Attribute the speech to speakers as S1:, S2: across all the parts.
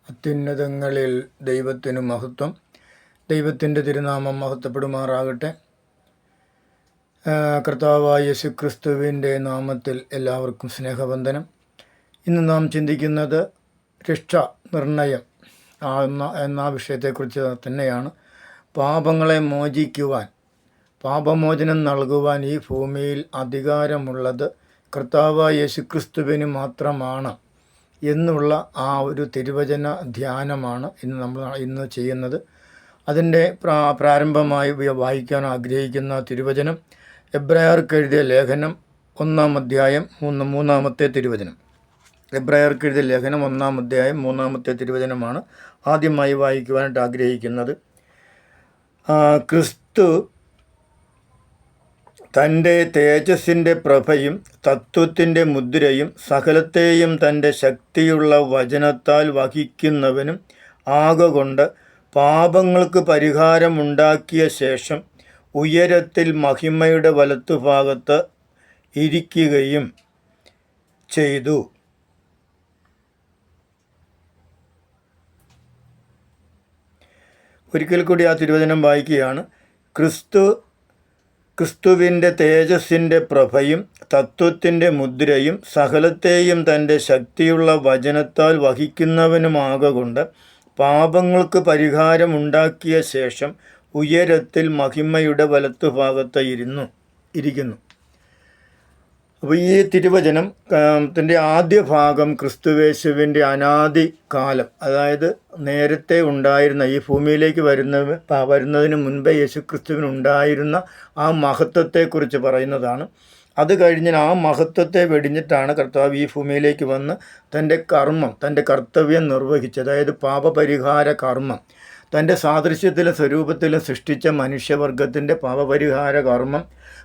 S1: അത്യുന്നതങ്ങളിൽ ദൈവത്തിനു മഹത്വം. ദൈവത്തിൻ്റെ തിരുനാമം മഹത്വപ്പെടുമാറാകട്ടെ. കർത്താവായ യേശുക്രിസ്തുവിൻ്റെ നാമത്തിൽ എല്ലാവർക്കും സ്നേഹവന്ദനം. ഇന്ന് നാം ചിന്തിക്കുന്നത് രക്ഷ നിർണയം എന്ന വിഷയത്തെക്കുറിച്ച് തന്നെയാണ്. പാപങ്ങളെ മോചിക്കുവാൻ, പാപമോചനം നൽകുവാൻ ഈ ഭൂമിയിൽ അധികാരമുള്ളത് കർത്താവായ യേശുക്രിസ്തുവിന് മാത്രമാണ് എന്നുള്ള ആ ഒരു തിരുവചന ധ്യാനമാണ് ഇന്ന് ചെയ്യുന്നത്. അതിൻ്റെ പ്രാരംഭമായി വായിക്കാൻ ആഗ്രഹിക്കുന്ന തിരുവചനം എബ്രായർക്ക് എഴുതിയ ലേഖനം 1-ാം അധ്യായം 3-ാമത്തെ തിരുവചനം. എബ്രായർക്ക് എഴുതിയ ലേഖനം 1-ാം അധ്യായം 3-ാമത്തെ തിരുവചനമാണ് ആദ്യമായി വായിക്കുവാനായിട്ട് ആഗ്രഹിക്കുന്നത്. ക്രിസ്തു തൻ്റെ തേജസ്സിൻ്റെ പ്രഭയും തത്വത്തിൻ്റെ മുദ്രയും സകലത്തെയും തൻ്റെ ശക്തിയുള്ള വചനത്താൽ വഹിക്കുന്നവനും ആകൊണ്ട് പാപങ്ങൾക്ക് പരിഹാരമുണ്ടാക്കിയ ശേഷം ഉയരത്തിൽ മഹിമയുടെ വലത്തുഭാഗത്ത് ഇരിക്കുകയും ചെയ്തു. ഒരിക്കൽ കൂടി ആ തിരുവചനം വായിക്കുകയാണ്. ക്രിസ്തുവിൻ്റെ തേജസ്സിൻ്റെ പ്രഭയും തത്വത്തിൻ്റെ മുദ്രയും സകലത്തെയും തൻ്റെ ശക്തിയുള്ള വചനത്താൽ വഹിക്കുന്നവനുമാകൊണ്ട് പാപങ്ങൾക്ക് പരിഹാരമുണ്ടാക്കിയ ശേഷം ഉയരത്തിൽ മഹിമയുടെ വലത്തുഭാഗത്ത് ഇരിക്കുന്നു. അപ്പോൾ ഈ തിരുവചനം ത്തിൻ്റെ ആദ്യ ഭാഗം ക്രിസ്തുവേശുവിൻ്റെ അനാദി കാലം, അതായത് നേരത്തെ ഉണ്ടായിരുന്ന ഈ ഭൂമിയിലേക്ക് വരുന്നതിന് മുൻപേ യേശുക്രിസ്തുവിനുണ്ടായിരുന്ന ആ മഹത്വത്തെക്കുറിച്ച് പറയുന്നതാണ്. അത് കഴിഞ്ഞ് ആ മഹത്വത്തെ വെടിഞ്ഞിട്ടാണ് കർത്താവ് ഈ ഭൂമിയിലേക്ക് വന്ന് തൻ്റെ കർത്തവ്യം നിർവഹിച്ചത്. അതായത് പാപപരിഹാര കർമ്മം, തൻ്റെ സാദൃശ്യത്തിലും സ്വരൂപത്തിലും സൃഷ്ടിച്ച മനുഷ്യവർഗത്തിൻ്റെ പാപപരിഹാര കർമ്മം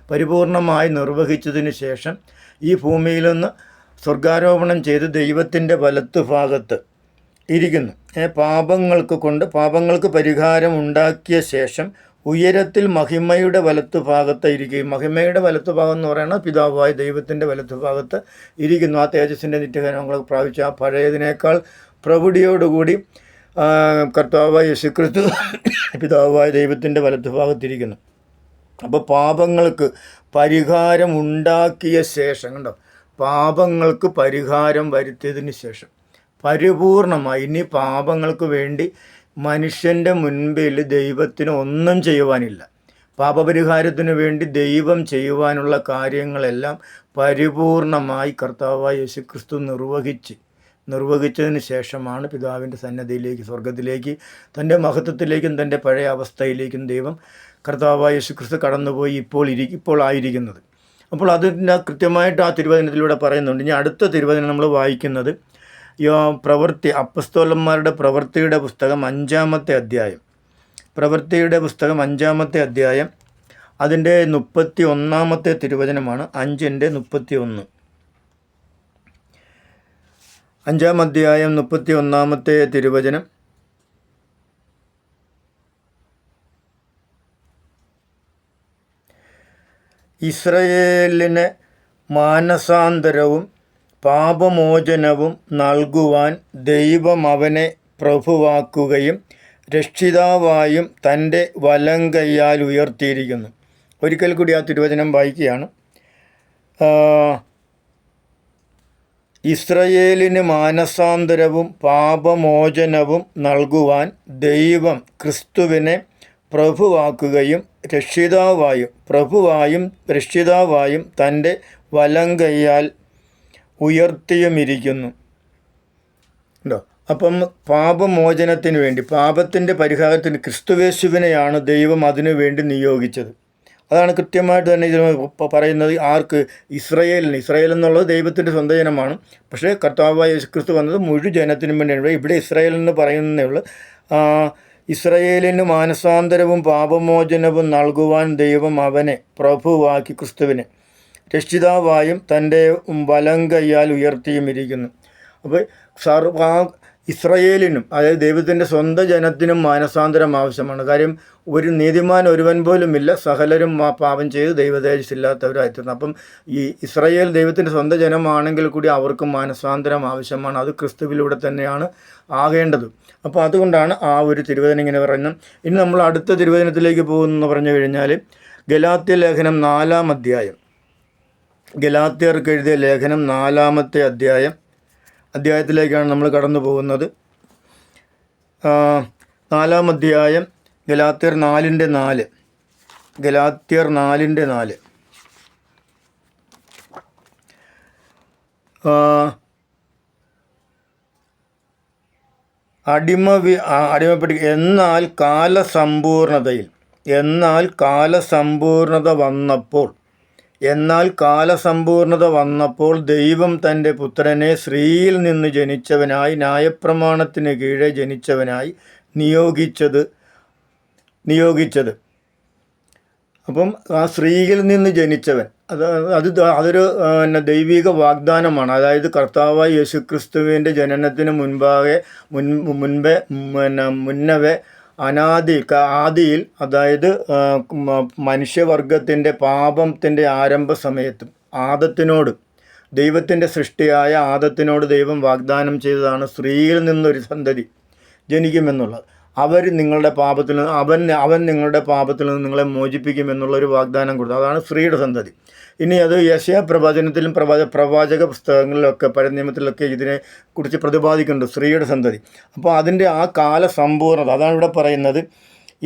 S1: പരിപൂർണമായി നിർവഹിച്ചതിന് ശേഷം ഈ ഭൂമിയിൽ നിന്ന് സ്വർഗാരോപണം ചെയ്ത് ദൈവത്തിൻ്റെ വലത്തുഭാഗത്ത് ഇരിക്കുന്നു. പാപങ്ങൾക്ക് പരിഹാരം ഉണ്ടാക്കിയ ശേഷം ഉയരത്തിൽ മഹിമയുടെ വലത്തുഭാഗത്ത് ഇരിക്കുകയും, മഹിമയുടെ വലത്തുഭാഗം എന്ന് പറയുന്നത് പിതാവായ ദൈവത്തിൻ്റെ വലത്തുഭാഗത്ത് ഇരിക്കുന്നു. ആ തേജസ്സിൻ്റെ നിത്യകരങ്ങൾ പ്രാപിച്ച ആ പഴയതിനേക്കാൾ പ്രൗഢിയോടുകൂടി കർത്താവായ യേശുക്രിസ്തു പിതാവായ ദൈവത്തിൻ്റെ വലത്തുഭാഗത്തിരിക്കുന്നു. അപ്പോൾ പാപങ്ങൾക്ക് പരിഹാരം ഉണ്ടാക്കിയ ശേഷം, കണ്ടോ, പാപങ്ങൾക്ക് പരിഹാരം വരുത്തിയതിന് ശേഷം പരിപൂർണമായി ഇനി പാപങ്ങൾക്ക് വേണ്ടി മനുഷ്യൻ്റെ മുൻപിൽ ദൈവത്തിന് ഒന്നും ചെയ്യുവാനില്ല. പാപപരിഹാരത്തിന് വേണ്ടി ദൈവം ചെയ്യുവാനുള്ള കാര്യങ്ങളെല്ലാം പരിപൂർണമായി കർത്താവായ യേശുക്രിസ്തു നിർവഹിച്ചതിന് ശേഷമാണ് പിതാവിൻ്റെ സന്നദ്ധിയിലേക്ക്, സ്വർഗത്തിലേക്ക്, തൻ്റെ മഹത്വത്തിലേക്കും തൻ്റെ പഴയ അവസ്ഥയിലേക്കും ദൈവം കർത്താവായ യേശുക്രിസ്തു കടന്നുപോയി ഇപ്പോൾ ആയിരിക്കുന്നത്. അപ്പോൾ അതിൻ്റെ കൃത്യമായിട്ട് ആ തിരുവചനത്തിലൂടെ പറയുന്നുണ്ട്. ഇനി അടുത്ത തിരുവചനം നമ്മൾ വായിക്കുന്നത് അപ്പസ്തോലന്മാരുടെ പ്രവൃത്തിയുടെ പുസ്തകം 5-ാമത്തെ അധ്യായം. പ്രവൃത്തിയുടെ പുസ്തകം 5-ാമത്തെ അധ്യായം, അതിൻ്റെ 31-ാമത്തെ തിരുവചനമാണ്. 5:31. 5-ാം അധ്യായം 31-ാമത്തെ തിരുവചനം. ഇസ്രായേലിന് മാനസാന്തരവും പാപമോചനവും നൽകുവാൻ ദൈവം അവനെ പ്രഭുവാക്കുകയും രക്ഷിതാവായും തൻ്റെ വലങ്കയ്യാൽ ഉയർത്തിയിരിക്കുന്നു. ഒരിക്കൽ കൂടി ആ തിരുവചനം വായിക്കുകയാണ്. ഇസ്രായേലിന് മാനസാന്തരവും പാപമോചനവും നൽകുവാൻ ദൈവം ക്രിസ്തുവിനെ പ്രഭുവാക്കുകയും രക്ഷിതാവായും തൻ്റെ വലങ്കയ്യാൽ ഉയർത്തിയുമിരിക്കുന്നു. ഉണ്ടോ? അപ്പം പാപമോചനത്തിന് വേണ്ടി, പാപത്തിൻ്റെ പരിഹാരത്തിന് ക്രിസ്തുവേശുവിനെയാണ് ദൈവം അതിനു വേണ്ടി നിയോഗിച്ചത്. അതാണ് കൃത്യമായിട്ട് തന്നെ ഇതിന് പറയുന്നത്. ആർക്ക്? ഇസ്രായേലിന്. ഇസ്രായേൽ എന്നുള്ളത് ദൈവത്തിൻ്റെ സ്വന്തം ജനമാണ്. പക്ഷേ കർത്താവായ യേശുക്രിസ്തു വന്നത് മുഴു ജനത്തിനും വേണ്ടിയാണ്. ഇവിടെ ഇസ്രായേൽ എന്ന് പറയുന്നതേ ഉള്ളൂ. ഇസ്രായേലിന് മാനസാന്തരവും പാപമോചനവും നൽകുവാൻ ദൈവം അവനെ പ്രഭുവാക്കി ക്രിസ്തുവിനെ രക്ഷിതാവായും തൻ്റെ വലങ്കയ്യാൽ ഉയർത്തിയും ഇരിക്കുന്നു. അപ്പോൾ ഇസ്രയേലിനും, അതായത് ദൈവത്തിൻ്റെ സ്വന്തം ജനത്തിനും മാനസാന്തരം ആവശ്യമാണ്. കാര്യം ഒരു നീതിമാൻ ഒരുവൻ പോലുമില്ല, സകലരും പാപം ചെയ്ത് ദൈവതേജസ്സില്ലാത്തവരായിത്തീർന്നു. അപ്പം ഈ ഇസ്രയേൽ ദൈവത്തിൻ്റെ സ്വന്തം ജനമാണെങ്കിൽ കൂടി അവർക്ക് മാനസാന്തരം ആവശ്യമാണ്. അത് ക്രിസ്തുവിലൂടെ തന്നെയാണ് ആകേണ്ടത്. അപ്പോൾ അതുകൊണ്ടാണ് ആ ഒരു തിരുവചനം ഇങ്ങനെ പറയുന്നത്. ഇനി നമ്മൾ അടുത്ത തിരുവചനത്തിലേക്ക് പോകുമെന്ന് പറഞ്ഞു കഴിഞ്ഞാൽ ഗലാത്യ ലേഖനം 4-ാം അധ്യായം, ഗലാത്യർക്ക് എഴുതിയ ലേഖനം 4-ാമത്തെ അധ്യായത്തിലേക്കാണ് നമ്മൾ കടന്നു പോകുന്നത്. 4-ാം അധ്യായം ഗലാത്യർ 4:4, ഗലാത്യർ 4:4. അടിമപ്പെട്ടി എന്നാൽ കാലസമ്പൂർണത വന്നപ്പോൾ ദൈവം തൻ്റെ പുത്രനെ സ്ത്രീയിൽ നിന്ന് ജനിച്ചവനായി ന്യായപ്രമാണത്തിന് കീഴെ ജനിച്ചവനായി നിയോഗിച്ചത്. അപ്പം ആ സ്ത്രീയിൽ നിന്ന് ജനിച്ചവൻ അതൊരു ദൈവിക വാഗ്ദാനമാണ്. അതായത് കർത്താവായ യേശുക്രിസ്തുവിൻ്റെ ജനനത്തിന് മുന്നവേ ആദിയിൽ, അതായത് മനുഷ്യവർഗത്തിൻ്റെ പാപത്തിൻ്റെ ആരംഭ സമയത്തും ദൈവത്തിൻ്റെ സൃഷ്ടിയായ ആദത്തിനോട് ദൈവം വാഗ്ദാനം ചെയ്തതാണ് സ്ത്രീയിൽ നിന്നൊരു സന്തതി ജനിക്കുമെന്നുള്ളത്. അവൻ നിങ്ങളുടെ പാപത്തിൽ നിന്ന് അവൻ നിങ്ങളുടെ പാപത്തിൽ നിന്ന് നിങ്ങളെ മോചിപ്പിക്കുമെന്നുള്ളൊരു വാഗ്ദാനം കൊടുത്തു. അതാണ് സ്ത്രീയുടെ സന്തതി. ഇനി അത് യെശയ്യാ പ്രവചനത്തിലും പ്രവാചക പുസ്തകങ്ങളിലൊക്കെ പഴയ നിയമത്തിലൊക്കെ ഇതിനെ കുറിച്ച് പ്രതിപാദിക്കുന്നുണ്ട്, സ്ത്രീയുടെ സന്തതി. അപ്പോൾ അതിൻ്റെ ആ കാലസമ്പൂർണത അതാണ് ഇവിടെ പറയുന്നത്.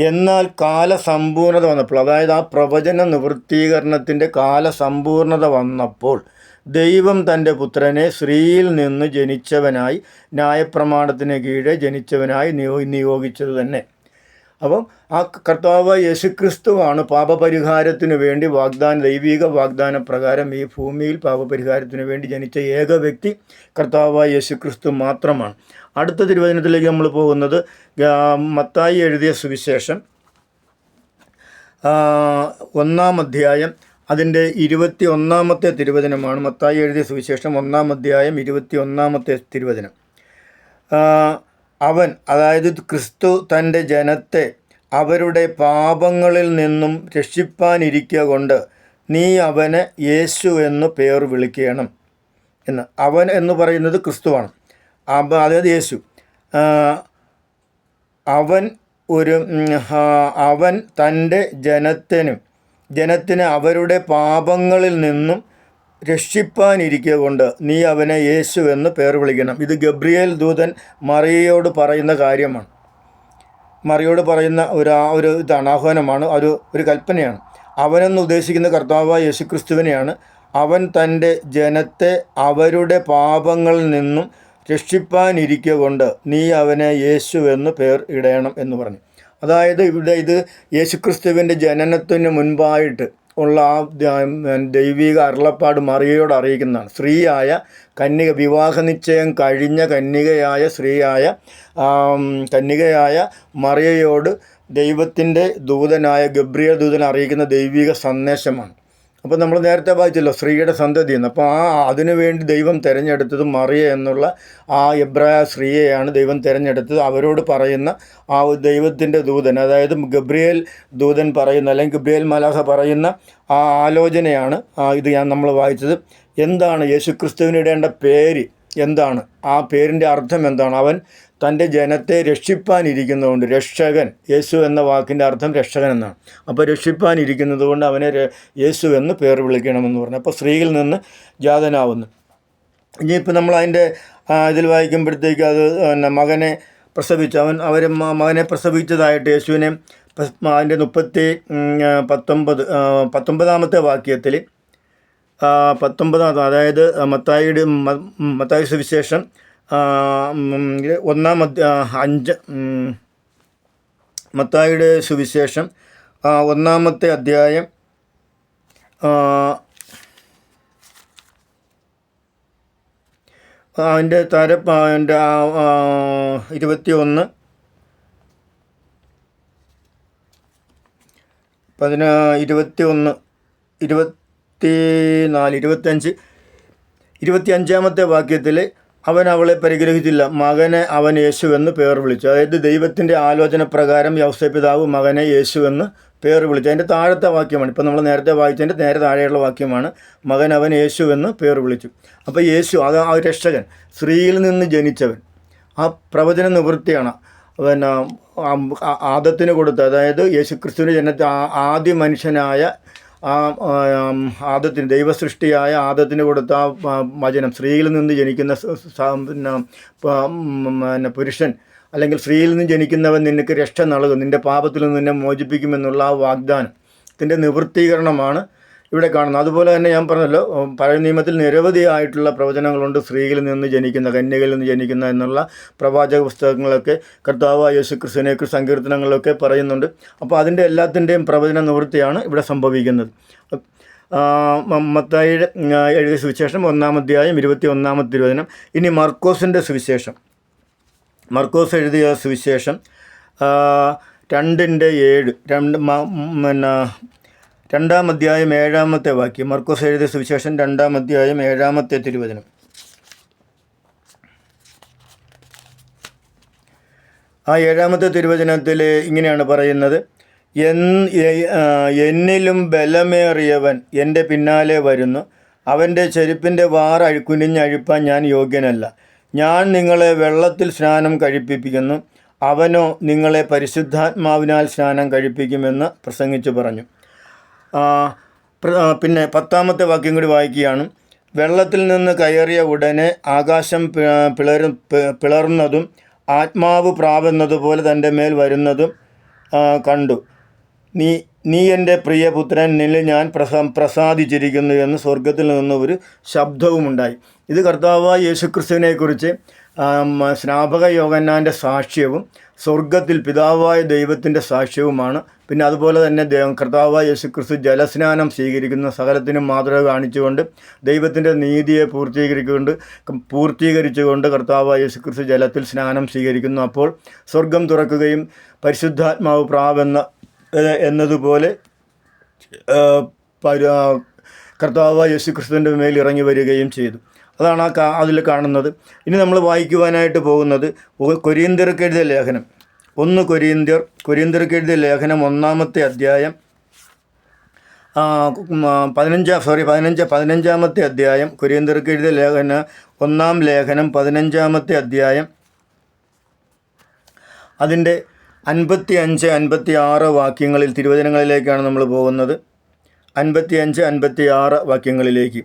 S1: എന്നാൽ കാലസമ്പൂർണത വന്നപ്പോൾ, അതായത് ആ പ്രവചന നിവൃത്തീകരണത്തിൻ്റെ കാലസമ്പൂർണത വന്നപ്പോൾ ദൈവം തൻ്റെ പുത്രനെ സ്ത്രീയിൽ നിന്ന് ജനിച്ചവനായി ന്യായപ്രമാണത്തിന് കീഴെ ജനിച്ചവനായി നിയോഗിച്ചത് തന്നെ. അപ്പം ആ കർത്താവ് യേശുക്രിസ്തുവാണ് പാപപരിഹാരത്തിനു വേണ്ടി ദൈവിക വാഗ്ദാന പ്രകാരം ഈ ഭൂമിയിൽ പാപപരിഹാരത്തിനു വേണ്ടി ജനിച്ച ഏക വ്യക്തി കർത്താവ് യേശുക്രിസ്തു മാത്രമാണ്. അടുത്ത തിരുവചനത്തിലേക്ക് നമ്മൾ പോകുന്നത് മത്തായി എഴുതിയ സുവിശേഷം 1-ാം അധ്യായം അതിൻ്റെ 21-ാമത്തെ തിരുവചനമാണ്. മത്തായി എഴുതിയ സുവിശേഷം 1-ാം അധ്യായം 21-ാമത്തെ തിരുവചനം. അവൻ, അതായത് ക്രിസ്തു, തൻ്റെ ജനത്തെ അവരുടെ പാപങ്ങളിൽ നിന്നും രക്ഷിപ്പാനിരിക്കുക കൊണ്ട് നീ അവന് യേശു എന്ന് പേർ വിളിക്കണം എന്ന്. അവൻ എന്ന് പറയുന്നത് ക്രിസ്തുവാണ്, അതായത് യേശു. അവൻ തൻ്റെ ജനത്തിന് അവരുടെ പാപങ്ങളിൽ നിന്നും രക്ഷിപ്പാനിരിക്കുക കൊണ്ട് നീ അവനെ യേശു എന്ന് പേർ വിളിക്കണം. ഇത് ഗബ്രിയേൽ ദൂതൻ മറിയയോട് പറയുന്ന കാര്യമാണ്. മറിയോട് പറയുന്ന ഒരു ഇതാണ്, ആഹ്വാനമാണ്, ഒരു കൽപ്പനയാണ്. അവനെന്ന് ഉദ്ദേശിക്കുന്ന കർത്താവായ യേശുക്രിസ്തുവിനെയാണ്. അവൻ തൻ്റെ ജനത്തെ അവരുടെ പാപങ്ങളിൽ നിന്നും രക്ഷിപ്പാനിരിക്കുക കൊണ്ട് നീ അവനെ യേശു എന്ന് പേർ ഇടയണം എന്ന് പറഞ്ഞു. അതായത് ഇവിടെ ഇത് യേശുക്രിസ്തുവിൻ്റെ ജനനത്തിന് മുൻപായിട്ട് ഉള്ള ആ ദൈവിക അരുളപ്പാട് മറിയയോട് അറിയിക്കുന്നതാണ്. സ്ത്രീയായ കന്യക, വിവാഹ നിശ്ചയം കഴിഞ്ഞ കന്യകയായ മറിയയോട് ദൈവത്തിൻ്റെ ദൂതനായ ഗബ്രിയേൽ ദൂതൻ അറിയിക്കുന്ന ദൈവിക സന്ദേശമാണ്. അപ്പോൾ നമ്മൾ നേരത്തെ വായിച്ചല്ലോ സ്ത്രീയുടെ സന്തതി എന്ന്. അപ്പോൾ അതിനുവേണ്ടി ദൈവം തിരഞ്ഞെടുത്തത് മറിയ എന്നുള്ള ആ എബ്രായ സ്ത്രീയെയാണ് ദൈവം തിരഞ്ഞെടുത്തത്. അവരോട് പറയുന്ന ആ ദൈവത്തിൻ്റെ ദൂതൻ, അതായത് ഗബ്രിയേൽ ദൂതൻ പറയുന്ന, അല്ലെങ്കിൽ ഗബ്രിയേൽ മാലാഖ പറയുന്ന ആ ആലോചനയാണ് ഇത് നമ്മൾ വായിച്ചത്. എന്താണ് യേശുക്രിസ്തുവിന് ഇടേണ്ട പേര്? എന്താണ് ആ പേരിൻ്റെ അർത്ഥം? എന്താണ്? അവൻ തൻ്റെ ജനത്തെ രക്ഷിപ്പാനിരിക്കുന്നതുകൊണ്ട്, രക്ഷകൻ, യേശു എന്ന വാക്കിൻ്റെ അർത്ഥം രക്ഷകൻ എന്നാണ്. അപ്പോൾ രക്ഷിപ്പാനിരിക്കുന്നത് കൊണ്ട് അവനെ യേശു എന്ന് പേർ വിളിക്കണമെന്ന് പറഞ്ഞു. അപ്പോൾ സ്ത്രീയിൽ നിന്ന് ജാതനാവുന്നു. ഇനിയിപ്പോൾ നമ്മൾ അതിൻ്റെ ഇതിൽ വായിക്കുമ്പോഴത്തേക്ക് അത് മകനെ പ്രസവിച്ചു, മകനെ പ്രസവിച്ചതായിട്ട് യേശുവിനെ അതിൻ്റെ 19-ാമത്തെ വാക്യത്തിൽ 19-ാമത്തെ, അതായത് മത്തായി സുവിശേഷം 5 മത്തായിയുടെ സുവിശേഷം 1-ാമത്തെ അധ്യായം അതിൻ്റെ 21, 21, 24, 25, 25-ാമത്തെ വാക്യത്തിൽ അവൻ അവളെ പരിഗ്രഹിച്ചില്ല. മകനെ അവൻ യേശുവെന്ന് പേർ വിളിച്ചു. അതായത് ദൈവത്തിൻ്റെ ആലോചന പ്രകാരം യൗസേപ്പ് പിതാവ് മകനെ യേശുവെന്ന് പേർ വിളിച്ചു. അതിൻ്റെ താഴത്തെ വാക്യമാണ്, ഇപ്പം നമ്മൾ നേരത്തെ വായിച്ചതിൻ്റെ നേരെ താഴെയുള്ള വാക്യമാണ്, മകൻ അവൻ യേശുവെന്ന് പേർ വിളിച്ചു. അപ്പോൾ യേശു അത് ആ രക്ഷകൻ, സ്ത്രീയിൽ നിന്ന് ജനിച്ചവൻ, ആ പ്രവചന നിവൃത്തിയാണ്. പിന്നെ ആദത്തിന് കൊടുത്ത, അതായത് യേശുക്രിസ്തുവിൻ്റെ ജനനത്തിൽ ആദ്യ മനുഷ്യനായ ആദത്തിന്, ദൈവസൃഷ്ടിയായ ആദത്തിന് കൊടുത്ത ആ വചനം, സ്ത്രീയിൽ നിന്ന് ജനിക്കുന്ന പിന്നെ പുരുഷൻ അല്ലെങ്കിൽ സ്ത്രീയിൽ നിന്ന് ജനിക്കുന്നവൻ നിനക്ക് രക്ഷ നൽകും, നിൻ്റെ പാപത്തിൽ നിന്ന് നിന്നെ മോചിപ്പിക്കുമെന്നുള്ള ആ വാഗ്ദാനത്തിൻ്റെ നിവൃത്തീകരണമാണ് ഇവിടെ കാണുന്നത്. അതുപോലെ തന്നെ ഞാൻ പറഞ്ഞല്ലോ, പഴയ നിയമത്തിൽ നിരവധിയായിട്ടുള്ള പ്രവചനങ്ങളുണ്ട്. സ്ത്രീയിൽ നിന്ന് ജനിക്കുന്ന, കന്യകയിൽ നിന്ന് ജനിക്കുന്ന എന്നുള്ള പ്രവാചക പുസ്തകങ്ങളൊക്കെ കർത്താവായ യേശുക്രിസ്തുവിനെക്കുറിച്ച് സങ്കീർത്തനങ്ങളിലൊക്കെ പറയുന്നുണ്ട്. അപ്പോൾ അതിൻ്റെ എല്ലാത്തിൻ്റെയും പ്രവചന നിവൃത്തിയാണ് ഇവിടെ സംഭവിക്കുന്നത്. മത്തായിയുടെ എഴുതിയ സുവിശേഷം 1-ാം അധ്യായം 21-ാമത്തെ തിരുവചനം. ഇനി മർക്കോസിൻ്റെ സുവിശേഷം, മർക്കോസ് എഴുതിയ സുവിശേഷം 2:7, പിന്നെ 2-ാം അധ്യായം 7-ാമത്തെ വാക്യം. മർക്കോസ് എഴുതിയ സുവിശേഷം 2-ാം അധ്യായം 7-ാമത്തെ തിരുവചനം. ആ 7-ാമത്തെ തിരുവചനത്തിൽ ഇങ്ങനെയാണ് പറയുന്നത്: എന്നിലും ബലമേറിയവൻ എൻ്റെ പിന്നാലെ വരുന്നു, അവൻ്റെ ചെരുപ്പിൻ്റെ വാർ കുനിഞ്ഞഴിപ്പാൻ ഞാൻ യോഗ്യനല്ല. ഞാൻ നിങ്ങളെ വെള്ളത്തിൽ സ്നാനം കഴിപ്പിക്കുന്നു, അവനോ നിങ്ങളെ പരിശുദ്ധാത്മാവിനാൽ സ്നാനം കഴിപ്പിക്കുമെന്ന് പ്രസംഗിച്ചു പറഞ്ഞു. പിന്നെ 10-ാമത്തെ വാക്യം കൂടി വായിക്കുകയാണ്. വെള്ളത്തിൽ നിന്ന് കയറിയ ഉടനെ ആകാശം പിളർന്നതും ആത്മാവ് പ്രാവുന്നതുപോലെ തൻ്റെ മേൽ വരുന്നതും കണ്ടു. നീ എൻ്റെ പ്രിയപുത്രൻ, നിന്നിൽ ഞാൻ പ്രസാദിച്ചിരിക്കുന്നു എന്ന് സ്വർഗത്തിൽ നിന്ന് ഒരു ശബ്ദവുമുണ്ടായി. ഇത് കർത്താവായ യേശുക്രിസ്തുവിനെക്കുറിച്ച് സ്നാപക യോഹന്നാൻ്റെ സാക്ഷ്യവും സ്വർഗത്തിൽ പിതാവായ ദൈവത്തിൻ്റെ സാക്ഷ്യവുമാണ്. പിന്നെ അതുപോലെ തന്നെ കർത്താവായ യേശുക്രിസ്തു ജലസ്നാനം സ്വീകരിക്കുന്ന സകലത്തിനും മാതൃക കാണിച്ചുകൊണ്ട് ദൈവത്തിൻ്റെ നീതിയെ പൂർത്തീകരിച്ചുകൊണ്ട് കർത്താവായ യേശുക്രിസ്തു ജലത്തിൽ സ്നാനം സ്വീകരിക്കുന്നു. അപ്പോൾ സ്വർഗം തുറക്കുകയും പരിശുദ്ധാത്മാവ് എന്നതുപോലെ കർത്താവായ യേശുക്രിസ്തുവിൻ്റെ മേൽ ഇറങ്ങി വരികയും ചെയ്തു. അതാണ് അതിൽ കാണുന്നത്. ഇനി നമ്മൾ വായിക്കുവാനായിട്ട് പോകുന്നത് കൊരിന്ത്യർക്ക് എഴുതിയ ലേഖനം, 1 കൊരിന്ത്യർക്ക് എഴുതിയ ലേഖനം 1-ാമത്തെ അധ്യായം 15-ാമത്തെ അധ്യായം. കൊരിന്ത്യർക്ക് എഴുതിയ ലേഖനം 1-ാം ലേഖനം 15-ാമത്തെ അധ്യായം, അതിൻ്റെ 55-56 വാക്യങ്ങളിൽ തിരുവചനങ്ങളിലേക്കാണ് നമ്മൾ പോകുന്നത്. 55-56 വാക്യങ്ങളിലേക്ക്.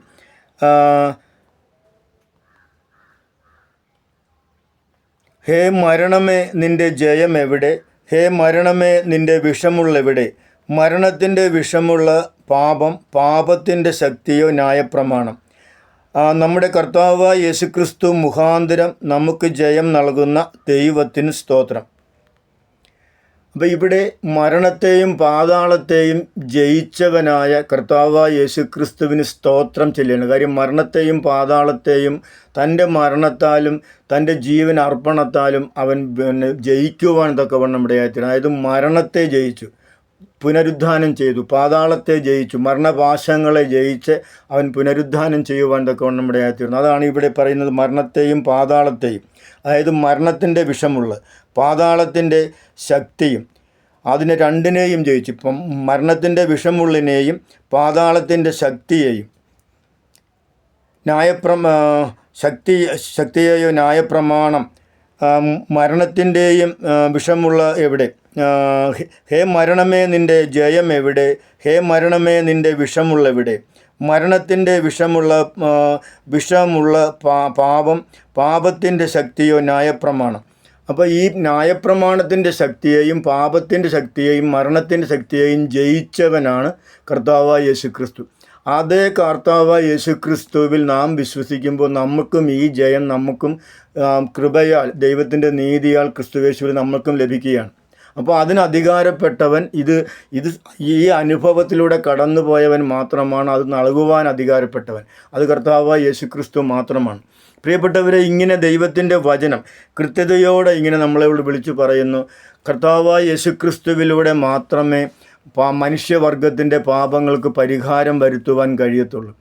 S1: ഹേ മരണമേ, നിൻ്റെ ജയം എവിടെ? ഹേ മരണമേ, നിൻ്റെ വിഷമുള്ളെവിടെ? മരണത്തിൻ്റെ വിഷമുള്ള പാപത്തിൻ്റെ ശക്തിയോ ന്യായപ്രമാണം. നമ്മുടെ കർത്താവായ യേശുക്രിസ്തു മുഖാന്തരം നമുക്ക് ജയം നൽകുന്ന ദൈവത്തിന് സ്തോത്രം. അപ്പോൾ ഇവിടെ മരണത്തെയും പാതാളത്തെയും ജയിച്ചവനായ കർത്താവായ യേശുക്രിസ്തുവിന് സ്തോത്രം ചെല്ലുകയാണ്. കാര്യം മരണത്തെയും പാതാളത്തെയും തൻ്റെ മരണത്താലും തൻ്റെ ജീവൻ അർപ്പണത്താലും അവൻ ജയിക്കുവാൻ തക്കവണ്ണം ഇടയായിത്തീർന്നു. അതായത് മരണത്തെ ജയിച്ചു, പുനരുദ്ധാനം ചെയ്തു, പാതാളത്തെ ജയിച്ചു, മരണപാശങ്ങളെ ജയിച്ച് അവൻ പുനരുദ്ധാനം ചെയ്യുവാൻ തക്കവണ്ണം ഇടയായിത്തീർന്നു. അതാണ് ഇവിടെ പറയുന്നത്, മരണത്തെയും പാതാളത്തെയും. അതായത് മരണത്തിൻ്റെ വിഷമുള്ള, പാതാളത്തിൻ്റെ ശക്തിയും, അതിനെ രണ്ടിനെയും ജയിച്ചു. ഇപ്പം മരണത്തിൻ്റെ വിഷമുള്ളിനെയും പാതാളത്തിൻ്റെ ശക്തിയെയും ശക്തിയെയോ ന്യായപ്രമാണം. മരണത്തിൻ്റെയും വിഷമുള്ള എവിടെ? ഹേ മരണമേ, നിൻ്റെ ജയം എവിടെ? ഹേ മരണമേ, നിൻ്റെ വിഷമുള്ളെവിടെ? മരണത്തിൻ്റെ വിഷമുള്ള പാപത്തിൻ്റെ ശക്തിയോ ന്യായപ്രമാണം. അപ്പോൾ ഈ ന്യായപ്രമാണത്തിൻ്റെ ശക്തിയെയും പാപത്തിൻ്റെ ശക്തിയെയും മരണത്തിൻ്റെ ശക്തിയെയും ജയിച്ചവനാണ് കർത്താവായ യേശുക്രിസ്തു. അതേ കർത്താവായ യേശുക്രിസ്തുവിൽ നാം വിശ്വസിക്കുമ്പോൾ നമുക്കും ഈ ജയം, നമുക്കും കൃപയാൽ, ദൈവത്തിൻ്റെ നീതിയാൽ ക്രിസ്തുയേശുവിൽ നമുക്കും ലഭിക്കുകയാണ്. അപ്പോൾ അതിന് അധികാരപ്പെട്ടവൻ, ഈ അനുഭവത്തിലൂടെ കടന്നുപോയവൻ മാത്രമാണ് അത് നൽകുവാൻ അധികാരപ്പെട്ടവൻ. അത് കർത്താവായ യേശുക്രിസ്തു മാത്രമാണ്. പ്രിയപ്പെട്ടവരെ, ഇങ്ങനെ ദൈവത്തിൻ്റെ വചനം കൃത്യതയോടെ ഇങ്ങനെ നമ്മളോട് വിളിച്ചു പറയുന്നു. കർത്താവായ യേശുക്രിസ്തുവിലൂടെ മാത്രമേ മനുഷ്യവർഗത്തിൻ്റെ പാപങ്ങൾക്ക് പരിഹാരം വരുത്തുവാൻ കഴിയത്തുള്ളൂ.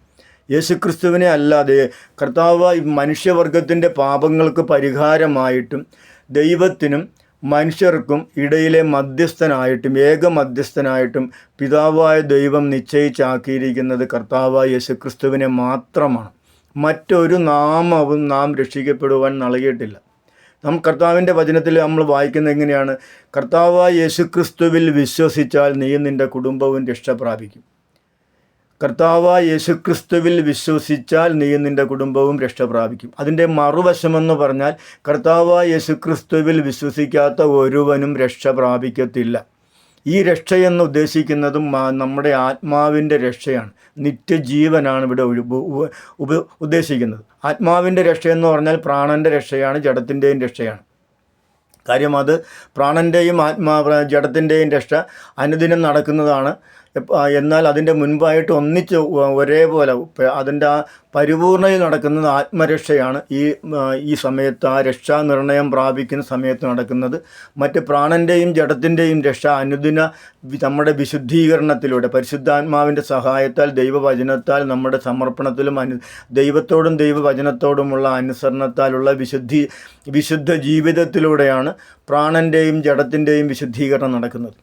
S1: യേശുക്രിസ്തുവിനെ അല്ലാതെ കർത്താവ് മനുഷ്യവർഗത്തിൻ്റെ പാപങ്ങൾക്ക് പരിഹാരമായിട്ടും ദൈവത്തിനും മനുഷ്യർക്കും ഇടയിലെ മധ്യസ്ഥനായിട്ടും ഏക മധ്യസ്ഥനായിട്ടും പിതാവായ ദൈവം നിശ്ചയിച്ചാക്കിയിരിക്കുന്നത് കർത്താവായ യേശുക്രിസ്തുവിനെ മാത്രമാണ്. മറ്റൊരു നാമവും നാം രക്ഷിക്കപ്പെടുവാൻ നൽകിയിട്ടില്ല. കർത്താവിൻ്റെ വചനത്തിൽ നമ്മൾ വായിക്കുന്നത് എങ്ങനെയാണ്? കർത്താവായ യേശുക്രിസ്തുവിൽ വിശ്വസിച്ചാൽ നീയും നിൻ്റെ കുടുംബവും രക്ഷ പ്രാപിക്കും. കർത്താവായ യേശുക്രിസ്തുവിൽ വിശ്വസിച്ചാൽ നീയും നിൻ്റെ കുടുംബവും രക്ഷ പ്രാപിക്കും. അതിൻ്റെ മറുവശമെന്ന് പറഞ്ഞാൽ കർത്താവായ യേശുക്രിസ്തുവിൽ വിശ്വസിക്കാത്ത ഒരുവനും രക്ഷ പ്രാപിക്കത്തില്ല. ഈ രക്ഷയെന്ന് ഉദ്ദേശിക്കുന്നതും നമ്മുടെ ആത്മാവിൻ്റെ രക്ഷയാണ്, നിത്യജീവനാണ് ഇവിടെ ഉദ്ദേശിക്കുന്നത്. ആത്മാവിൻ്റെ രക്ഷയെന്ന് പറഞ്ഞാൽ പ്രാണൻ്റെ രക്ഷയാണ്, ജഡത്തിൻ്റെയും രക്ഷയാണ്. കാര്യം അത് പ്രാണൻ്റെയും ജഡത്തിൻ്റെയും രക്ഷ അനുദിനം നടക്കുന്നതാണ്. എന്നാൽ അതിൻ്റെ മുൻപായിട്ട് ഒന്നിച്ച് ഒരേപോലെ അതിൻ്റെ ആ പരിപൂർണയിൽ നടക്കുന്നത് ആത്മരക്ഷയാണ്. ഈ സമയത്ത് ആ രക്ഷാനിർണയം പ്രാപിക്കുന്ന സമയത്ത് നടക്കുന്നത്. മറ്റ് പ്രാണൻ്റെയും ജഡത്തിൻ്റെയും രക്ഷ അനുദിന നമ്മുടെ വിശുദ്ധീകരണത്തിലൂടെ പരിശുദ്ധാത്മാവിൻ്റെ സഹായത്താൽ ദൈവവചനത്താൽ നമ്മുടെ സമർപ്പണത്തിലും ദൈവത്തോടും ദൈവവചനത്തോടുമുള്ള അനുസരണത്താലുള്ള വിശുദ്ധ ജീവിതത്തിലൂടെയാണ് പ്രാണൻ്റെയും ജഡത്തിൻ്റെയും വിശുദ്ധീകരണം നടക്കുന്നത്.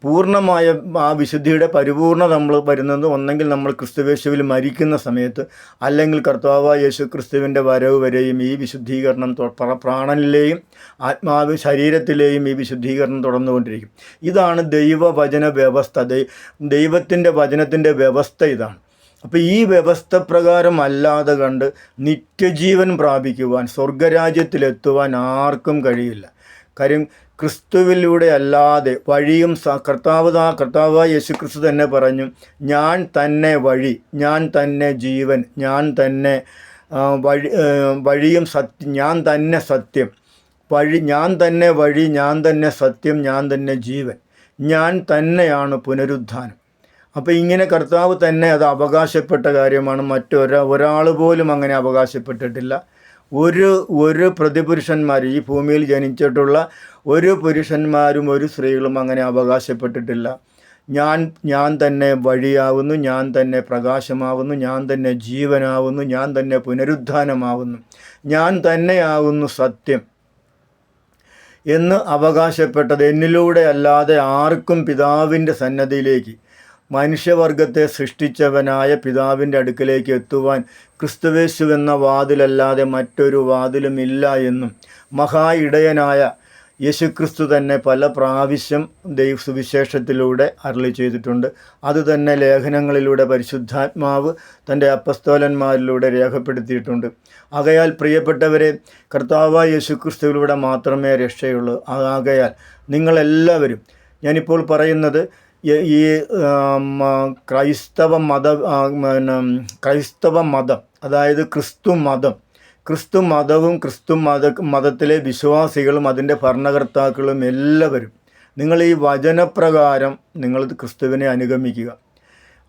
S1: പൂർണ്ണമായ ആ വിശുദ്ധിയുടെ പരിപൂർണത നമ്മൾ വരുന്നത് ഒന്നെങ്കിൽ നമ്മൾ ക്രിസ്തുയേശുവിൽ മരിക്കുന്ന സമയത്ത്, അല്ലെങ്കിൽ കർത്താവായ യേശു ക്രിസ്തുവിൻ്റെ വരവ് വരെയും ഈ വിശുദ്ധീകരണം പ്രാണനിലെയും ശരീരത്തിലെയും ഈ വിശുദ്ധീകരണം തുടർന്നുകൊണ്ടിരിക്കും. ഇതാണ് ദൈവവചന വ്യവസ്ഥ, ദൈവത്തിൻ്റെ വചനത്തിൻ്റെ വ്യവസ്ഥ ഇതാണ്. അപ്പോൾ ഈ വ്യവസ്ഥ പ്രകാരം അല്ലാതെ കണ്ട് നിത്യജീവൻ പ്രാപിക്കുവാൻ, സ്വർഗരാജ്യത്തിലെത്തുവാൻ ആർക്കും കഴിയില്ല. കാര്യം ക്രിസ്തുവിലൂടെ അല്ലാതെ വഴിയും കർത്താവായ യേശുക്രിസ്തു തന്നെ പറഞ്ഞു, ഞാൻ തന്നെ വഴി, ഞാൻ തന്നെ ജീവൻ, ഞാൻ തന്നെ വഴിയും സത്യം, ഞാൻ തന്നെ സത്യം, ഞാൻ തന്നെ വഴി, ഞാൻ തന്നെ സത്യം, ഞാൻ തന്നെ ജീവൻ, ഞാൻ തന്നെയാണ് പുനരുദ്ധാനം. അപ്പോൾ ഇങ്ങനെ കർത്താവ് തന്നെ അത് അവകാശപ്പെട്ട കാര്യമാണ്. ഒരാൾ പോലും അങ്ങനെ അവകാശപ്പെട്ടിട്ടില്ല. ഒരു പ്രതിപുരുഷന്മാർ, ഈ ഭൂമിയിൽ ജനിച്ചിട്ടുള്ള ഒരു പുരുഷന്മാരും ഒരു സ്ത്രീകളും അങ്ങനെ അവകാശപ്പെട്ടിട്ടില്ല. ഞാൻ തന്നെ വഴിയാവുന്നു, ഞാൻ തന്നെ പ്രകാശമാവുന്നു, ഞാൻ തന്നെ ജീവനാവുന്നു, ഞാൻ തന്നെ പുനരുദ്ധാനമാവുന്നു, ഞാൻ തന്നെയാവുന്നു സത്യം എന്ന് അവകാശപ്പെട്ടത് എന്നിലൂടെ അല്ലാതെ ആർക്കും പിതാവിൻ്റെ സന്നദ്ധിയിലേക്ക്, മനുഷ്യവർഗത്തെ സൃഷ്ടിച്ചവനായ പിതാവിൻ്റെ അടുക്കലേക്ക് എത്തുവാൻ ക്രിസ്തുയേശു എന്ന വാതിലല്ലാതെ മറ്റൊരു വാതിലുമില്ല എന്നും മഹാ ഇടയനായ യേശുക്രിസ്തു തന്നെ പല പ്രാവശ്യം സുവിശേഷത്തിലൂടെ അരുളി ചെയ്തിട്ടുണ്ട്. അതുതന്നെ ലേഖനങ്ങളിലൂടെ പരിശുദ്ധാത്മാവ് തൻ്റെ അപ്പസ്തോലന്മാരിലൂടെ രേഖപ്പെടുത്തിയിട്ടുണ്ട്. ആകയാൽ പ്രിയപ്പെട്ടവരെ, കർത്താവായ യേശുക്രിസ്തുവിലൂടെ മാത്രമേ രക്ഷയുള്ളൂ. ആകയാൽ നിങ്ങളെല്ലാവരും, ഞാനിപ്പോൾ പറയുന്നത് ഈ ക്രൈസ്തവ മതം, അതായത് ക്രിസ്തു മതത്തിലെ വിശ്വാസികളും അതിൻ്റെ ഭരണകർത്താക്കളും എല്ലാവരും നിങ്ങൾ ഈ വചനപ്രകാരം നിങ്ങൾ ക്രിസ്തുവിനെ അനുഗമിക്കുക.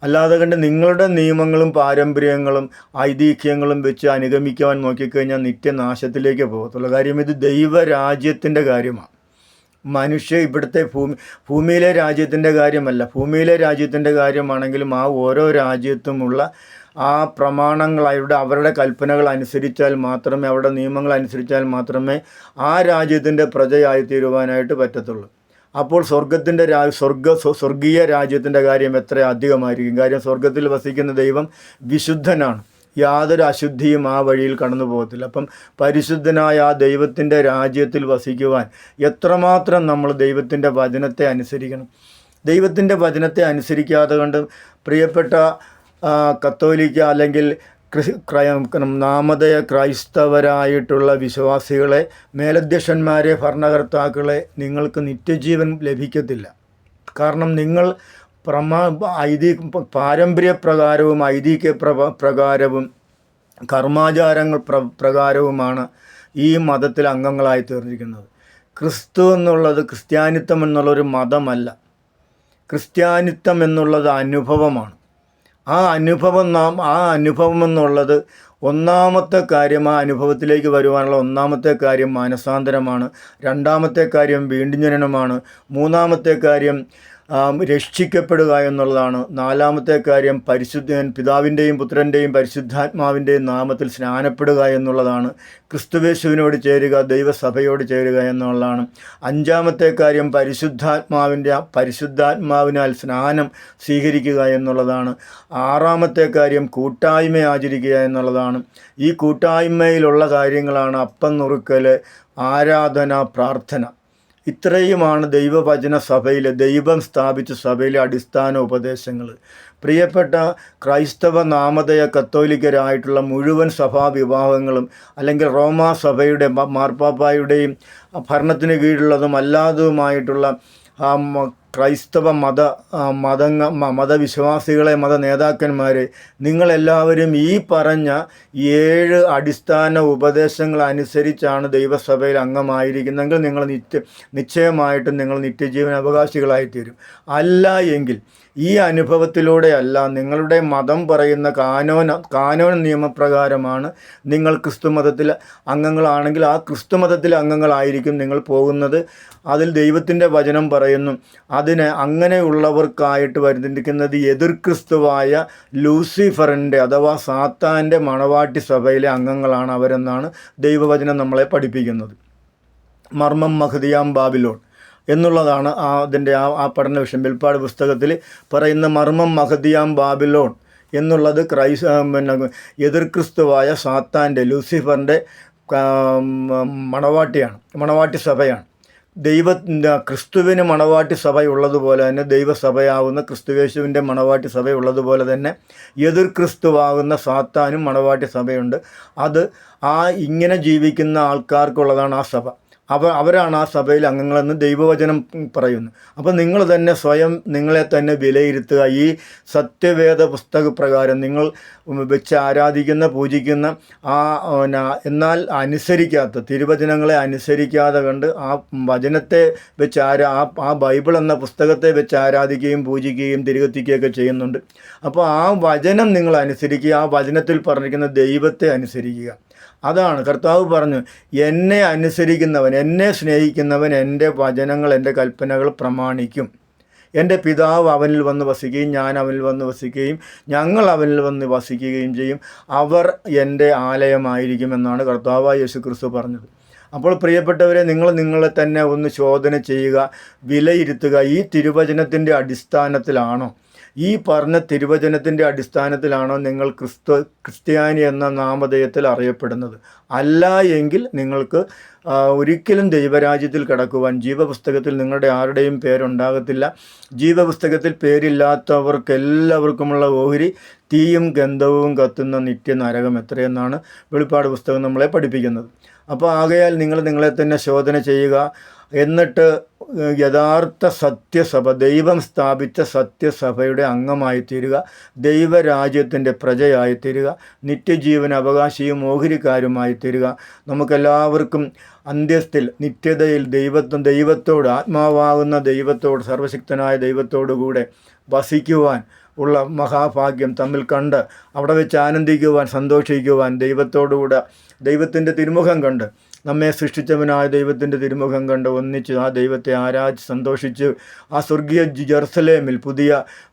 S1: അല്ലാതെ കണ്ട് നിങ്ങളുടെ നിയമങ്ങളും പാരമ്പര്യങ്ങളും ഐതിഹ്യങ്ങളും വെച്ച് അനുഗമിക്കുവാൻ നോക്കിക്കഴിഞ്ഞാൽ നിത്യനാശത്തിലേക്ക് പോകത്തുള്ളൂ. കാര്യം ഇത് ദൈവരാജ്യത്തിൻ്റെ കാര്യമാണ്. ഇവിടുത്തെ ഭൂമിയിലെ രാജ്യത്തിൻ്റെ കാര്യമല്ല. ഭൂമിയിലെ രാജ്യത്തിൻ്റെ കാര്യമാണെങ്കിലും ആ ഓരോ രാജ്യത്തുമുള്ള ആ പ്രമാണങ്ങൾ, അവരുടെ കൽപ്പനകൾ അനുസരിച്ചാൽ മാത്രമേ, അവരുടെ നിയമങ്ങൾ അനുസരിച്ചാൽ മാത്രമേ ആ രാജ്യത്തിൻ്റെ പ്രജയായി തീരുവാനായിട്ട് പറ്റത്തുള്ളൂ. അപ്പോൾ സ്വർഗീയ രാജ്യത്തിൻ്റെ കാര്യം എത്ര അധികമായിരിക്കും. കാര്യം സ്വർഗത്തിൽ വസിക്കുന്ന ദൈവം വിശുദ്ധനാണ്, യാതൊരു അശുദ്ധിയും ആ വഴിയിൽ കടന്നു പോകത്തില്ല. അപ്പം പരിശുദ്ധനായ ആ ദൈവത്തിൻ്റെ രാജ്യത്തിൽ വസിക്കുവാൻ എത്രമാത്രം നമ്മൾ ദൈവത്തിൻ്റെ വചനത്തെ അനുസരിക്കണം. ദൈവത്തിൻ്റെ വചനത്തെ അനുസരിക്കാതെ കൊണ്ട് പ്രിയപ്പെട്ട കത്തോലിക്ക അല്ലെങ്കിൽ നാമധേയ ക്രൈസ്തവരായിട്ടുള്ള വിശ്വാസികളെ, മേലധ്യക്ഷന്മാരെ, ഭരണകർത്താക്കളെ, നിങ്ങൾക്ക് നിത്യജീവൻ ലഭിക്കത്തില്ല. കാരണം നിങ്ങൾ പാരമ്പര്യപ്രകാരവും ഐതിഹ്യ പ്രകാരവും കർമാചാരങ്ങൾ പ്രകാരവുമാണ് ഈ മതത്തിൽ അംഗങ്ങളായി തീർന്നിരിക്കുന്നത്. ക്രിസ്തു എന്നുള്ളത്, ക്രിസ്ത്യാനിത്വം എന്നുള്ളൊരു മതമല്ല. ക്രിസ്ത്യാനിത്വം എന്നുള്ളത് അനുഭവമാണ്. ആ അനുഭവം എന്നുള്ളത് ഒന്നാമത്തെ കാര്യം, ആ അനുഭവത്തിലേക്ക് വരുവാനുള്ള ഒന്നാമത്തെ കാര്യം മാനസാന്തരമാണ്. രണ്ടാമത്തെ കാര്യം വീണ്ടും ജനനമാണ്. മൂന്നാമത്തെ കാര്യം രക്ഷിക്കപ്പെടുക എന്നുള്ളതാണ്. നാലാമത്തെ കാര്യം പിതാവിൻ്റെയും പുത്രൻ്റെയും പരിശുദ്ധാത്മാവിൻ്റെയും നാമത്തിൽ സ്നാനപ്പെടുക എന്നുള്ളതാണ്. ക്രിസ്തുവേശുവിനോട് ചേരുക, ദൈവസഭയോട് ചേരുക എന്നുള്ളതാണ്. അഞ്ചാമത്തെ കാര്യം പരിശുദ്ധാത്മാവിനാൽ സ്നാനം സ്വീകരിക്കുക എന്നുള്ളതാണ്. ആറാമത്തെ കാര്യം കൂട്ടായ്മ ആചരിക്കുക എന്നുള്ളതാണ്. ഈ കൂട്ടായ്മയിലുള്ള കാര്യങ്ങളാണ് അപ്പം നുറുക്കൽ, ആരാധന, പ്രാർത്ഥന. ഇത്രയുമാണ് ദൈവവചന സഭയിലെ, ദൈവം സ്ഥാപിച്ച സഭയിലെ അടിസ്ഥാന ഉപദേശങ്ങൾ. പ്രിയപ്പെട്ട ക്രൈസ്തവ നാമധേയ കത്തോലിക്കരായിട്ടുള്ള മുഴുവൻ സഭാവിഭാഗങ്ങളും, അല്ലെങ്കിൽ റോമാ സഭയുടെ മാർപ്പാപ്പായുടെയും ഭരണത്തിന് കീഴിലുള്ളതും അല്ലാത്തതുമായിട്ടുള്ള ക്രൈസ്തവ മതവിശ്വാസികളെ, മത നേതാക്കന്മാരെ, നിങ്ങളെല്ലാവരും ഈ പറഞ്ഞ 7 അടിസ്ഥാന ഉപദേശങ്ങൾ അനുസരിച്ചാണ് ദൈവസഭയിൽ അംഗമായിരിക്കുന്നെങ്കിൽ നിങ്ങൾ നിശ്ചയമായിട്ടും നിങ്ങൾ നിത്യജീവൻ അവകാശികളായിത്തീരും. അല്ല എങ്കിൽ ഈ അനുഭവത്തിലൂടെയല്ല, നിങ്ങളുടെ മതം പറയുന്ന കാനോൻ നിയമപ്രകാരമാണ് നിങ്ങൾ ക്രിസ്തുമതത്തിൽ അംഗങ്ങളാണെങ്കിൽ ആ ക്രിസ്തുമതത്തിലെ അംഗങ്ങളായിരിക്കും നിങ്ങൾ പോകുന്നത്. അതിൽ ദൈവത്തിൻ്റെ വചനം പറയുന്നു, അതിന് അങ്ങനെയുള്ളവർക്കായിട്ട് വരുന്നിരിക്കുന്നത് എതിർ ക്രിസ്തുവായ ലൂസിഫറിൻ്റെ അഥവാ സാത്താൻ്റെ മണവാട്ടി സഭയിലെ അംഗങ്ങളാണ് അവരെന്നാണ് ദൈവവചനം നമ്മളെ പഠിപ്പിക്കുന്നത്. മർമ്മം മഹദിയാം ബാബിലോൺ എന്നുള്ളതാണ് അതിൻ്റെ ആ പഠന വിഷയം. വെളിപ്പാട് പുസ്തകത്തിൽ പറയുന്ന മർമ്മം മഹദിയാം ബാബിലോൺ എന്നുള്ളത് എതിർ ക്രിസ്തുവായ സാത്താൻ്റെ, ലൂസിഫറിൻ്റെ മണവാട്ടി സഭയാണ്. ക്രിസ്തുവിന് മണവാട്ടി സഭയുള്ളതുപോലെ തന്നെ ദൈവസഭയാവുന്ന ക്രിസ്തുവേശുവിൻ്റെ മണവാട്ടി സഭയുള്ളതുപോലെ തന്നെ എതിർ ക്രിസ്തുവാകുന്ന സാത്താനും മണവാട്ടി സഭയുണ്ട്. അത് ഇങ്ങനെ ജീവിക്കുന്ന ആൾക്കാർക്കുള്ളതാണ് ആ സഭ. അവരാണ് ആ സഭയിൽ അംഗങ്ങളെന്ന് ദൈവവചനം പറയുന്നു. അപ്പോൾ നിങ്ങൾ തന്നെ സ്വയം നിങ്ങളെ തന്നെ വിലയിരുത്തുക. ഈ സത്യവേദ പുസ്തകപ്രകാരം നിങ്ങൾ വെച്ച് ആരാധിക്കുന്ന, പൂജിക്കുന്ന എന്നാൽ അനുസരിക്കാത്ത, തിരുവചനങ്ങളെ അനുസരിക്കാതെ കണ്ട് ആ വചനത്തെ വെച്ച് ആ ബൈബിൾ എന്ന പുസ്തകത്തെ വെച്ച് ആരാധിക്കുകയും പൂജിക്കുകയും തിരികെത്തിക്കുകയൊക്കെ ചെയ്യുന്നുണ്ട്. അപ്പോൾ ആ വചനം നിങ്ങൾ അനുസരിക്കുക, ആ വചനത്തിൽ പറഞ്ഞിരിക്കുന്ന ദൈവത്തെ അനുസരിക്കുക. അതാണ് കർത്താവ് പറഞ്ഞു, എന്നെ അനുസരിക്കുന്നവൻ, എന്നെ സ്നേഹിക്കുന്നവൻ എൻ്റെ വചനങ്ങൾ, എൻ്റെ കൽപ്പനകൾ പ്രമാണിക്കും. എൻ്റെ പിതാവ് അവനിൽ വന്ന് വസിക്കുകയും ഞാൻ അവനിൽ വന്ന് വസിക്കുകയും ഞങ്ങൾ അവനിൽ വന്ന് വസിക്കുകയും ചെയ്യും. അവർ എൻ്റെ ആലയമായിരിക്കുമെന്നാണ് കർത്താവായ യേശുക്രിസ്തു പറഞ്ഞത്. അപ്പോൾ പ്രിയപ്പെട്ടവരെ, നിങ്ങളെ തന്നെ ഒന്ന് ശോധന ചെയ്യുക, വിലയിരുത്തുക. ഈ തിരുവചനത്തിൻ്റെ അടിസ്ഥാനത്തിലാണോ, ഈ പറഞ്ഞ തിരുവചനത്തിൻ്റെ അടിസ്ഥാനത്തിലാണോ നിങ്ങൾ ക്രിസ്ത്യാനി എന്ന നാമധേയത്തിൽ അറിയപ്പെടുന്നത്? അല്ല എങ്കിൽ നിങ്ങൾക്ക് ഒരിക്കലും ദൈവരാജ്യത്തിൽ കടക്കുവാൻ ജീവപുസ്തകത്തിൽ നിങ്ങളുടെ ആരുടെയും പേരുണ്ടാകത്തില്ല. ജീവപുസ്തകത്തിൽ പേരില്ലാത്തവർക്കെല്ലാവർക്കുമുള്ള ഓഹരി തീയും ഗന്ധവും കത്തുന്ന നിത്യനരകം എത്രയെന്നാണ് വെളിപ്പാട് പുസ്തകം നമ്മളെ പഠിപ്പിക്കുന്നത്. അപ്പോൾ ആകയാൽ നിങ്ങളെ തന്നെ ശോധന ചെയ്യുക. എന്നിട്ട് യഥാർത്ഥ സത്യസഭ, ദൈവം സ്ഥാപിച്ച സത്യസഭയുടെ അംഗമായി തീരുക, ദൈവരാജ്യത്തിൻ്റെ പ്രജയായി തീരുക, നിത്യജീവൻ അവകാശിയും ഓഹരിക്കാരുമായി തീരുക. നമുക്കെല്ലാവർക്കും അന്ത്യത്തിൽ നിത്യതയിൽ ദൈവത്തോട്, ആത്മാവാകുന്ന ദൈവത്തോട്, സർവശക്തനായ ദൈവത്തോടുകൂടെ വസിക്കുവാൻ ഉള്ള മഹാഭാഗ്യം തമ്മിൽ കണ്ട് അവിടെ വെച്ച് ആനന്ദിക്കുവാൻ, സന്തോഷിക്കുവാൻ, ദൈവത്തോടുകൂടെ ദൈവത്തിൻ്റെ തിരുമുഖം കണ്ട്, നമ്മെ സൃഷ്ടിച്ചവനായ ദൈവത്തിൻ്റെ തിരുമുഖം കണ്ട് ഒന്നിച്ച് ആ ദൈവത്തെ ആരാധിച്ച് സന്തോഷിച്ച് ആ സ്വർഗീയ ജെറുസലേമിൽ, പുതിയ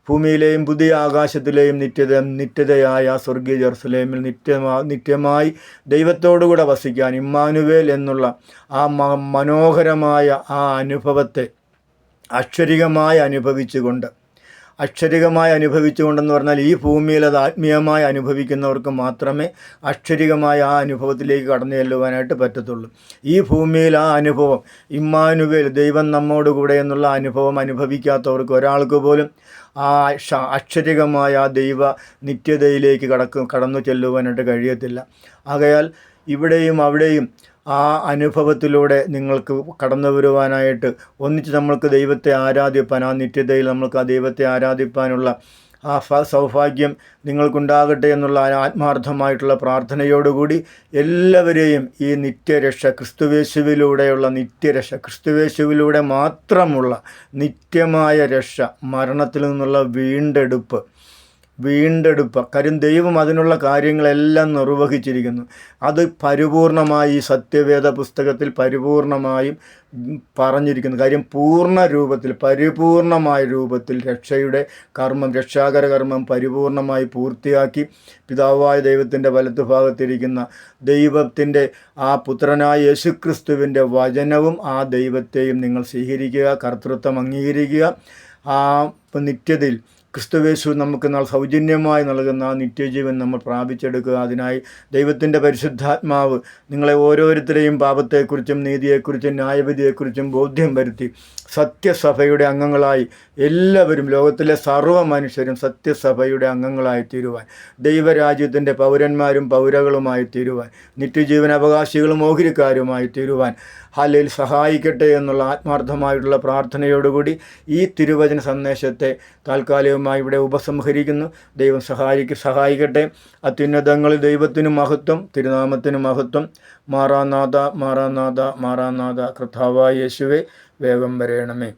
S1: ഭൂമിയിലെയും പുതിയ ആകാശത്തിലെയും നിത്യതയായ ആ സ്വർഗീയ ജെറുസലേമിൽ നിത്യമായി ദൈവത്തോടുകൂടെ വസിക്കാൻ, ഇമ്മാനുവേൽ എന്നുള്ള ആ മനോഹരമായ ആ അനുഭവത്തെ അക്ഷരികമായി അനുഭവിച്ചുകൊണ്ടെന്ന് പറഞ്ഞാൽ ഈ ഭൂമിയിൽ അത് ആത്മീയമായി അനുഭവിക്കുന്നവർക്ക് മാത്രമേ അക്ഷരികമായ ആ അനുഭവത്തിലേക്ക് കടന്നു ചെല്ലുവാനായിട്ട് പറ്റത്തുള്ളൂ. ഈ ഭൂമിയിൽ ആ അനുഭവം, ഇമ്മാനുവേൽ, ദൈവം നമ്മോടുകൂടെ എന്നുള്ള അനുഭവം അനുഭവിക്കാത്തവർക്ക് ഒരാൾക്ക് പോലും ആ അക്ഷരികമായ ആ ദൈവ നിത്യതയിലേക്ക് കടന്നു ചെല്ലുവാനായിട്ട് കഴിയത്തില്ല. ആകയാൽ ഇവിടെയും അവിടെയും ആ അനുഭവത്തിലൂടെ നിങ്ങൾക്ക് കടന്നു വരുവാനായിട്ട് ഒന്നിച്ച് നമ്മൾക്ക് ദൈവത്തെ ആരാധിപ്പാൻ, ആ നിത്യതയിൽ നമ്മൾക്ക് ആ ദൈവത്തെ ആരാധിപ്പാനുള്ള ആ സൗഭാഗ്യം നിങ്ങൾക്കുണ്ടാകട്ടെ എന്നുള്ള ആത്മാർത്ഥമായിട്ടുള്ള പ്രാർത്ഥനയോടുകൂടി എല്ലാവരെയും ഈ നിത്യരക്ഷ, ക്രിസ്തുവേശുവിലൂടെയുള്ള നിത്യരക്ഷ, ക്രിസ്തുവേശുവിലൂടെ മാത്രമുള്ള നിത്യമായ രക്ഷ, മരണത്തിൽ നിന്നുള്ള വീണ്ടെടുപ്പ്, വീണ്ടെടുപ്പ്. കാര്യം ദൈവം അതിനുള്ള കാര്യങ്ങളെല്ലാം നിർവഹിച്ചിരിക്കുന്നു. അത് പരിപൂർണമായി ഈ സത്യവേദ പുസ്തകത്തിൽ പരിപൂർണമായും പറഞ്ഞിരിക്കുന്നു. കാര്യം പൂർണ്ണ രൂപത്തിൽ, പരിപൂർണമായ രൂപത്തിൽ രക്ഷയുടെ കർമ്മം, രക്ഷാകര കർമ്മം പരിപൂർണമായി പൂർത്തിയാക്കി പിതാവായ ദൈവത്തിൻ്റെ വലത്തുഭാഗത്തിരിക്കുന്ന ദൈവത്തിൻ്റെ ആ പുത്രനായ യേശുക്രിസ്തുവിൻ്റെ വചനവും ആ ദൈവത്തെയും നിങ്ങൾ സ്വീകരിക്കുക, കർത്തൃത്വം അംഗീകരിക്കുക. ആ നിത്യതയിൽ ക്രിസ്തുവേശു നമുക്ക് സൗജന്യമായി നൽകുന്ന ആ നിത്യജീവൻ നമ്മൾ പ്രാപിച്ചെടുക്കുക. അതിനായി ദൈവത്തിൻ്റെ പരിശുദ്ധാത്മാവ് നിങ്ങളെ ഓരോരുത്തരെയും പാപത്തെക്കുറിച്ചും നീതിയെക്കുറിച്ചും ന്യായവിധിയെക്കുറിച്ചും ബോധ്യം വരുത്തി സത്യസഭയുടെ അംഗങ്ങളായി എല്ലാവരും, ലോകത്തിലെ സർവ്വ മനുഷ്യരും സത്യസഭയുടെ അംഗങ്ങളായി തീരുവാൻ, ദൈവരാജ്യത്തിൻ്റെ പൗരന്മാരും പൗരകളുമായി തീരുവാൻ, നിത്യജീവൻ അവകാശികളും ഓഹരിക്കാരുമായി തീരുവാൻ ഹല്ലേലൂയ സഹായിക്കട്ടെ എന്നുള്ള ആത്മാർത്ഥമായിട്ടുള്ള പ്രാർത്ഥനയോടുകൂടി ഈ തിരുവചന സന്ദേശത്തെ താൽക്കാലികമായി ഇവിടെ ഉപസംഹരിക്കുന്നു. ദൈവം സഹായിക്കട്ടെ. അത്യുന്നതങ്ങളിൽ ദൈവത്തിനു മഹത്വം, തിരുനാമത്തിനു മഹത്വം. മാറാനാഥ, മാറാനാഥ, മാറാനാഥ. കർത്താവായ യേശുവേ, വേഗം വരേണമേ.